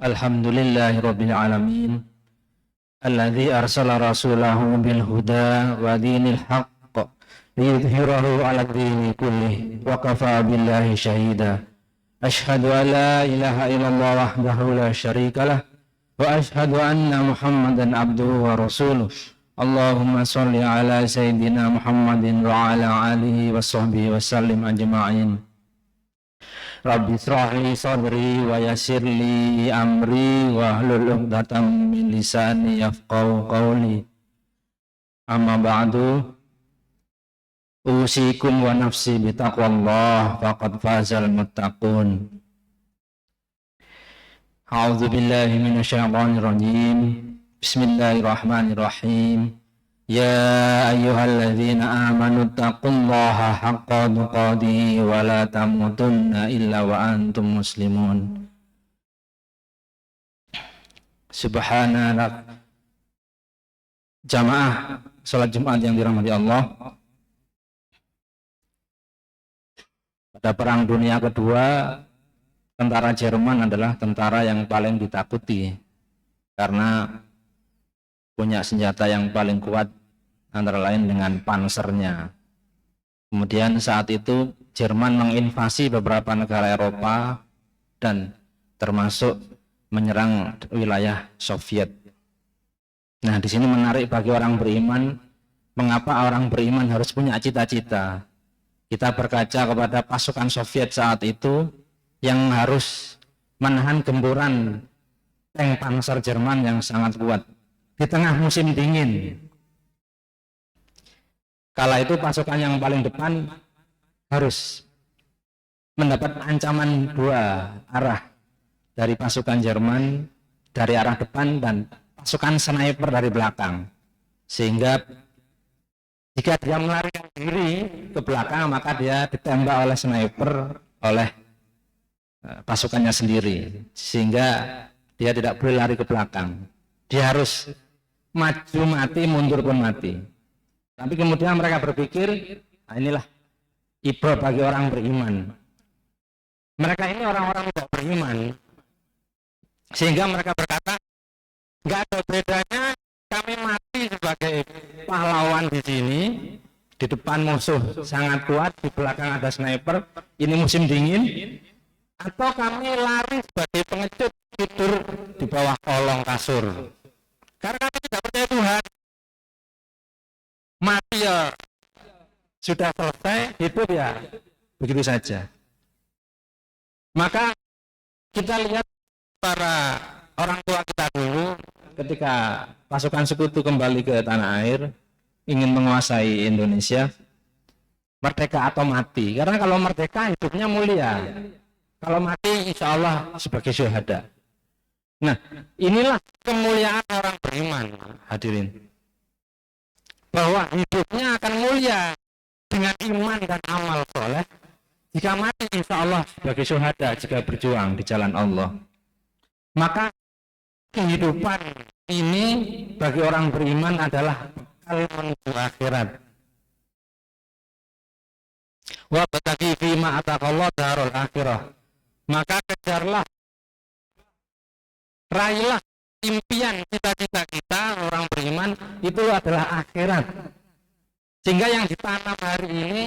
Alhamdulillahi Rabbil Alamin Alladhi arsala rasulahu bil huda wa dinil haqq liyudhhirahu ala dini kullih wa kafa billahi syahida. Ashhadu an la ilaha illallah wahdahu la syarikalah wa ashhadu anna Muhammadan abduhu wa rasuluh. Allahumma salli ala sayyidina Muhammadin wa ala alihi wa sahbihi wa sallim ajma'in. Rabbi shrah li sadri wa yassir li amri wa hlul 'uqdatam min lisani yafqahu qawli. Amma ba'du, usikum wa nafsi bi taqwallah faqad fazal muttaqun. A'udzu billahi minasyaitonir rajim. Bismillahirrahmanirrahim. Ya ayyuhalladzina amanu taqullaha haqqa tuqatih wa la tamutunna illa wa antum muslimun. Subhanallah. Jamaah salat Jumat yang dirahmati Allah. Pada Perang Dunia Kedua, tentara Jerman adalah tentara yang paling ditakuti karena punya senjata yang paling kuat, antara lain dengan pansernya. Kemudian saat itu Jerman menginvasi beberapa negara Eropa dan termasuk menyerang wilayah Soviet. Nah, di sini menarik bagi orang beriman, mengapa orang beriman harus punya cita-cita. Kita berkaca kepada pasukan Soviet saat itu yang harus menahan gempuran tank panser Jerman yang sangat kuat di tengah musim dingin. Kala itu pasukan yang paling depan harus mendapat ancaman dua arah, dari pasukan Jerman dari arah depan dan pasukan sniper dari belakang, sehingga jika dia melarikan diri ke belakang maka dia ditembak oleh sniper oleh pasukannya sendiri, sehingga dia tidak boleh lari ke belakang, dia harus maju mati mundur pun mati. Tapi kemudian mereka berpikir, nah inilah ibrah bagi orang beriman. Mereka ini orang-orang tidak beriman, sehingga mereka berkata, nggak ada bedanya kami mati sebagai pahlawan di sini, di depan musuh sangat kuat, di belakang ada sniper, ini musim dingin, atau kami lari sebagai pengecut tidur di bawah kolong kasur. Karena kami tidak percaya Tuhan. Mati ya sudah selesai, hidup ya begitu saja. Maka kita lihat para orang tua kita dulu ketika pasukan sekutu kembali ke tanah air ingin menguasai Indonesia, merdeka atau mati. Karena kalau merdeka hidupnya mulia, kalau mati insya Allah sebagai syuhada. Nah, inilah kemuliaan orang beriman, hadirin, bahwa hidupnya akan mulia dengan iman dan amal soleh. Jika mati insya Allah sebagai syuhada jika berjuang di jalan Allah. Maka kehidupan ini bagi orang beriman adalah bekal menuju akhirat. Wa bataqi fima ataqallah darul akhirah. Maka kejarlah, raihlah impian cita-cita kita orang beriman itu adalah akhirat, sehingga yang ditanam hari ini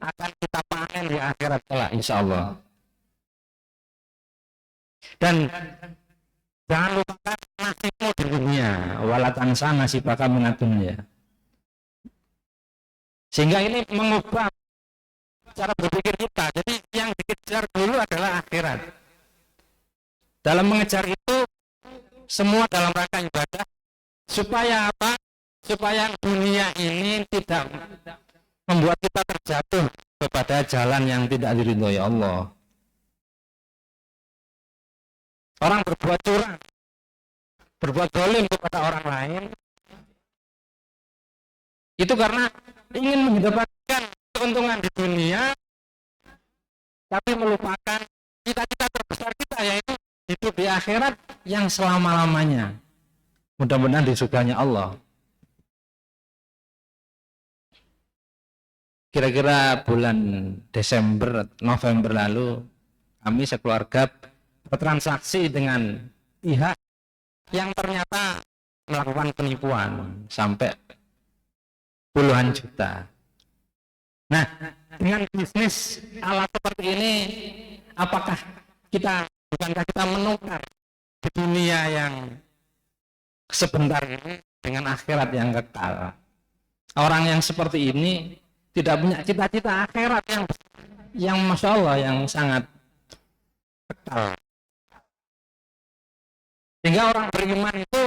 akan kita panen di akhirat kelak insya Allah. Dan jangan lupakan nasibmu di dunia, walatan sana nasibaka minad dunya. Sehingga ini mengubah cara berpikir kita. Jadi yang dikejar dulu adalah akhirat. Dalam mengejar itu semua dalam rangka ibadah, supaya apa? Supaya dunia ini tidak membuat kita terjatuh kepada jalan yang tidak diridhoi Allah. Orang berbuat curang, berbuat zalim kepada orang lain, itu karena ingin mendapatkan keuntungan di dunia, tapi melupakan cita-cita terbesar kita, yaitu hidup di akhirat yang selama-lamanya. Mudah-mudahan di surganya Allah. Kira-kira bulan Desember, November lalu, kami sekeluarga bertransaksi dengan pihak yang ternyata melakukan penipuan sampai puluhan juta. Nah, dengan bisnis alat seperti ini, apakah bukankah kita menukar di dunia yang sebentar ini dengan akhirat yang kekal? Orang yang seperti ini tidak punya cita-cita akhirat yang masya Allah, yang sangat kekal. Sehingga orang beriman itu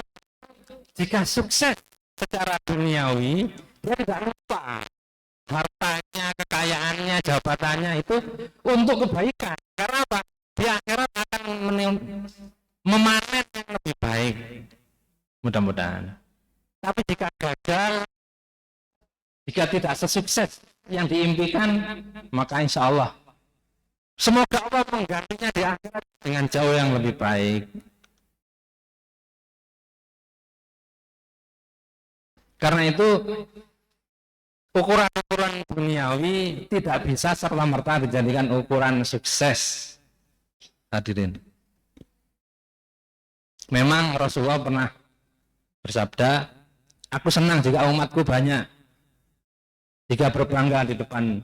jika sukses secara duniawi, dia tidak lupa hartanya, kekayaannya, jabatannya itu untuk kebaikan. Karena apa? Di akhirat akan memanen yang lebih baik. Mudah-mudahan. Tapi jika gagal, jika tidak sesukses yang diimpikan, maka insya Allah semoga Allah menggantinya di akhirat dengan jauh yang lebih baik. Karena itu ukuran-ukuran duniawi tidak bisa serta-merta dijadikan ukuran sukses. Hadirin, memang Rasulullah pernah bersabda, aku senang jika umatku banyak, jika berbangga di depan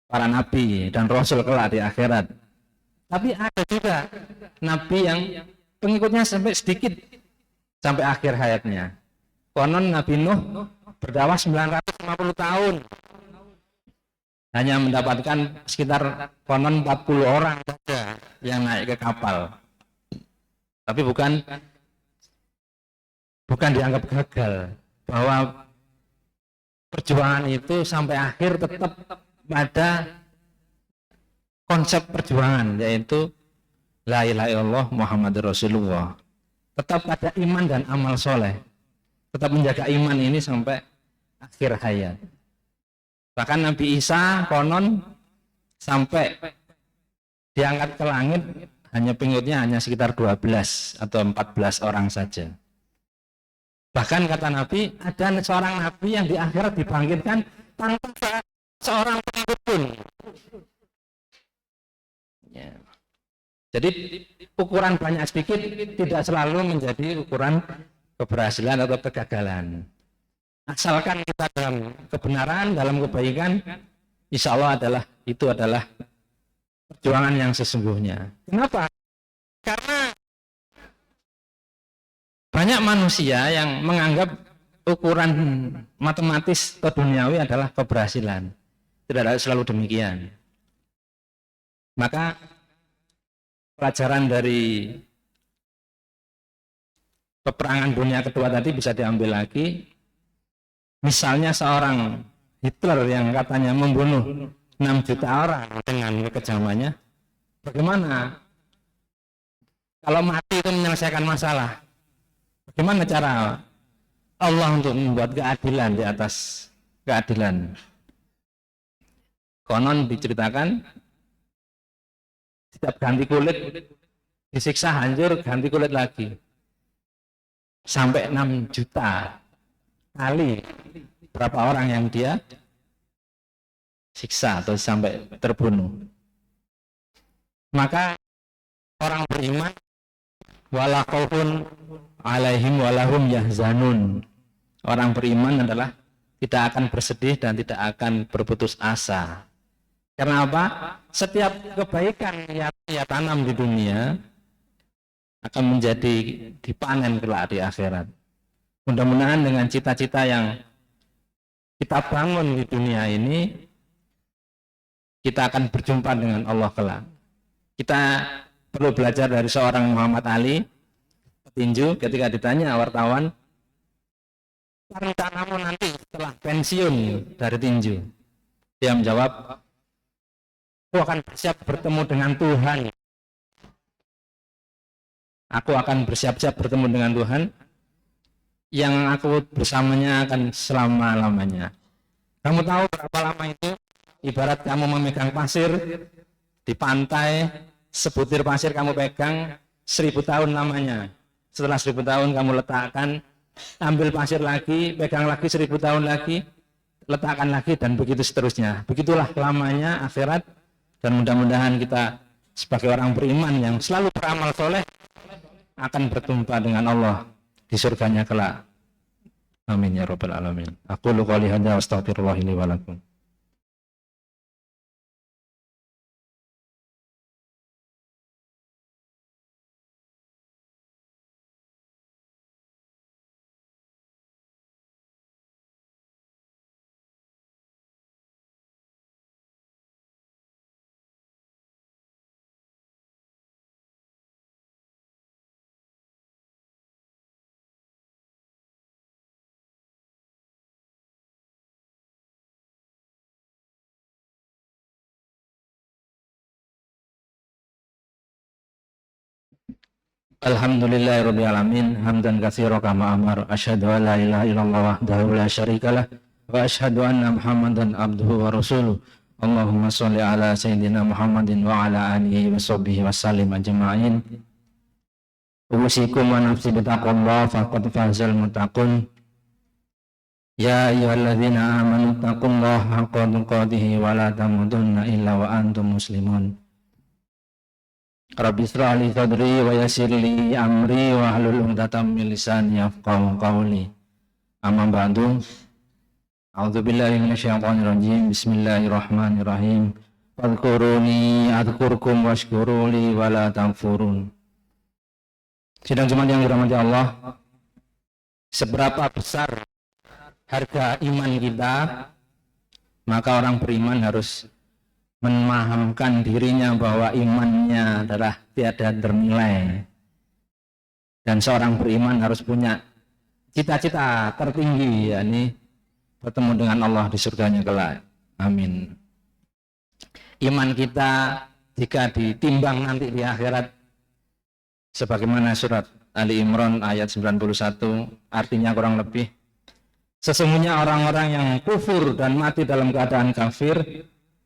para nabi dan rasul kelak di akhirat. Tapi ada juga nabi yang pengikutnya sampai sedikit sampai akhir hayatnya. Konon Nabi Nuh berdakwah 950 tahun, hanya mendapatkan sekitar konon 40 orang saja yang naik ke kapal. Tapi bukan dianggap gagal, bahwa perjuangan itu sampai akhir tetap pada konsep perjuangan, yaitu la ilaha illallah Muhammadur Rasulullah, tetap pada iman dan amal soleh, tetap menjaga iman ini sampai akhir hayat. Bahkan Nabi Isa konon sampai diangkat ke langit hanya pengikutnya hanya sekitar 12 atau 14 orang saja. Bahkan kata Nabi, ada seorang Nabi yang di akhirat dibangkitkan tanpa seorang pengikut pun. Ya. Jadi ukuran banyak sedikit tidak selalu menjadi ukuran keberhasilan atau kegagalan. Asalkan kita dalam kebenaran, dalam kebaikan, insya Allah itu adalah perjuangan yang sesungguhnya. Kenapa? Karena banyak manusia yang menganggap ukuran matematis atau duniawi adalah keberhasilan. Tidak selalu demikian. Maka pelajaran dari peperangan dunia kedua tadi bisa diambil lagi. Misalnya seorang Hitler yang katanya membunuh 6 juta orang dengan kekejamannya, bagaimana kalau mati itu menyelesaikan masalah? Bagaimana cara Allah untuk membuat keadilan di atas keadilan? Konon diceritakan setiap ganti kulit disiksa hancur, ganti kulit lagi sampai 6 juta kali berapa orang yang dia siksa atau sampai terbunuh. Maka orang beriman wala khaufun alaihim walahum yahzanun. Orang beriman adalah tidak akan bersedih dan tidak akan berputus asa. Karena apa? Setiap kebaikan yang ia tanam di dunia akan menjadi dipanen kelak di akhirat. Mudah-mudahan dengan cita-cita yang kita bangun di dunia ini, kita akan berjumpa dengan Allah kelak. Kita perlu belajar dari seorang Muhammad Ali petinju ketika ditanya wartawan, rencanamu nanti setelah pensiun dari tinju? Dia menjawab, aku akan bersiap bertemu dengan Tuhan. Aku akan bersiap-siap bertemu dengan Tuhan yang aku bersamanya akan selama-lamanya. Kamu tahu berapa lama itu? Ibarat kamu memegang pasir di pantai, sebutir pasir kamu pegang 1000 tahun lamanya. Setelah 1000 tahun kamu letakkan, ambil pasir lagi, pegang lagi 1000 tahun lagi, letakkan lagi, dan begitu seterusnya. Begitulah lamanya akhirat, dan mudah-mudahan kita sebagai orang beriman yang selalu beramal soleh akan berjumpa dengan Allah di surganya kelak. Amin ya rabbal alamin. Aqulu qouli hadza wa astaghfirullah li wa lakum. Alhamdulillahirabbil alamin hamdan katsiran kama amar asyhadu an la ilaha illallah wahdahu la syarikalah wa asyhadu anna Muhammadan abduhu wa rasuluh. Allahumma shalli ala sayyidina Muhammadin wa ala alihi wa sahbihi wa sallim ajma'in. Usikum wa nafsi bitaqwallah faqad fazal muttaqun. Ya ayyuhalladzina amanu taqullaha haqqa tuqatih wa la tamutunna illa wa antum muslimun. Rabbi shrah li sadri wa yassir li amri wa hlul 'uqdatam min lisani yafqahu qawli. Amma ba'du. A'udzu billahi minasyaitonir rajim. Bismillahirrahmanirrahim. Fadhkuruni adzkurkum washkuru li wa la takfurun. Sidang jemaat yang dirahmati Allah, seberapa besar harga iman kita, maka orang beriman harus memahamkan dirinya bahwa imannya adalah tiada ternilai, dan seorang beriman harus punya cita-cita tertinggi, yakni bertemu dengan Allah di surganya kelak. Amin. Iman kita jika ditimbang nanti di akhirat, sebagaimana surat Ali Imran ayat 91, artinya kurang lebih, sesungguhnya orang-orang yang kufur dan mati dalam keadaan kafir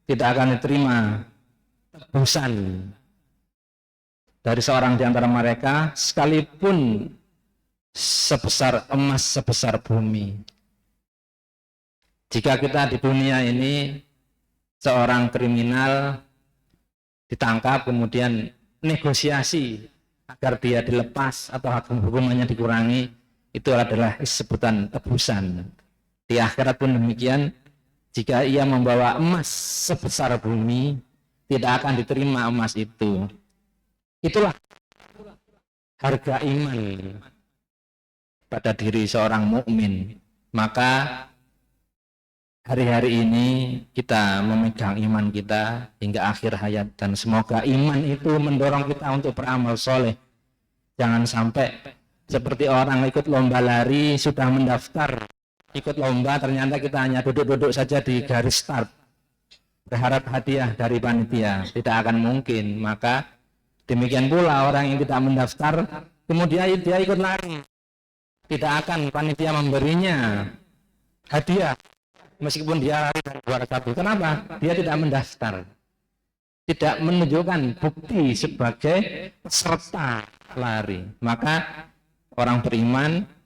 tidak akan diterima tebusan dari seorang di antara mereka sekalipun sebesar emas, sebesar bumi. Jika kita di dunia ini seorang kriminal ditangkap kemudian negosiasi agar dia dilepas atau hukumannya dikurangi, itu adalah sebutan tebusan. Di akhirat pun demikian. Jika ia membawa emas sebesar bumi, tidak akan diterima emas itu. Itulah harga iman pada diri seorang mukmin. Maka hari-hari ini kita memegang iman kita hingga akhir hayat, dan semoga iman itu mendorong kita untuk beramal soleh. Jangan sampai seperti orang ikut lomba lari, sudah mendaftar ikut lomba, ternyata kita hanya duduk-duduk saja di garis start berharap hadiah dari panitia. Tidak akan mungkin. Maka demikian pula orang yang tidak mendaftar kemudian dia ikut lari, tidak akan panitia memberinya hadiah meskipun dia lari dari juara satu. Kenapa? Dia tidak mendaftar, tidak menunjukkan bukti sebagai peserta lari. Maka orang beriman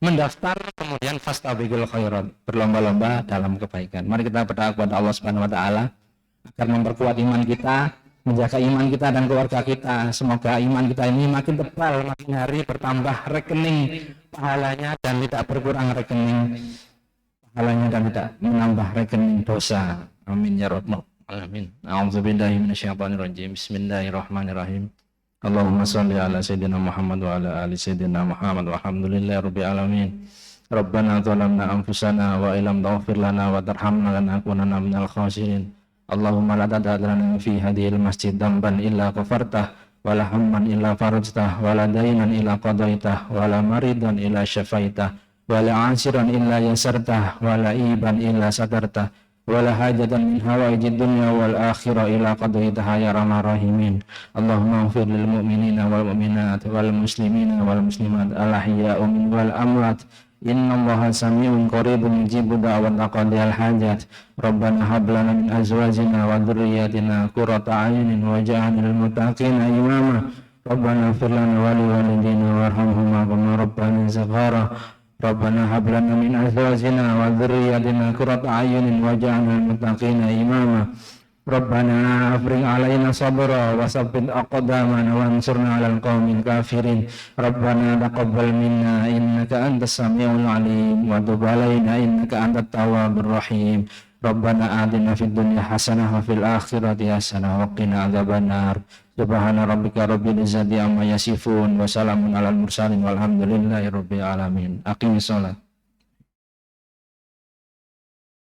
mendaftar, kemudian fastabiqul khairat, berlomba-lomba dalam kebaikan. Mari kita berdoa kepada Allah Subhanahu wa taala agar memperkuat iman kita, menjaga iman kita dan keluarga kita. Semoga iman kita ini makin tebal, makin hari bertambah rekening pahalanya dan tidak berkurang rekening pahalanya dan tidak menambah rekening dosa. Amin ya rabbal alamin. A'udzubillahi minasyaitonir rajim. Bismillahirrahmanirrahim. Allahumma shalli ala sayyidina Muhammad wa ala ali sayyidina Muhammad walhamdulillahi rabbil alamin. Rabbana zalamna anfusana wa illam taghfir lana wa tarhamna lanakunanna minal khasirin. Allahumma la tad'a lana fi hadhil masjid damban illa ghafartah wa la hamman illa farajtah wa la daynan illa qadaitah wa la maridan illa syafaitah wa la 'asiran illa yasartah wa la iban illa sadartah wala hajatan min hawaijid dunya wal akhirah ila qadaitaha ya arhamar rahimin. Allahumma ighfir lil mu'minina wal mu'minat wal muslimina wal muslimat al ahya'u minhum wal amwat. Innallaha sami'un qaribun mujibu da'wat qadiyal hajat. Rabbana hab lana min azwajina wa dhurriyyatina qurrata a'yunin waj'alna lil muttaqina imama. Rabbana ighfir lana wa li walidayna warhamhuma kama rabbayana saghara. Rabbana hab lana min azwajina wa dhurriyyatina qurrata a'yunin waj'alna lil muttaqina imama. Rabbana afrigh alaina sabra wa tsabbit aqdamana wansurna 'alal qaumil kafirin. Rabbana taqabbal minna innaka antas samiul 'alim wa tub 'alaina innaka antat tawwabur rahim. Rabbana atina fid dunya hasanah wa fil akhirati hasanah wa qina adzabannar. Subhana rabbika rabbil izzati amma yasifun wa salamun 'alal mursalin walhamdulillahi rabbil alamin. Aqimis shalah.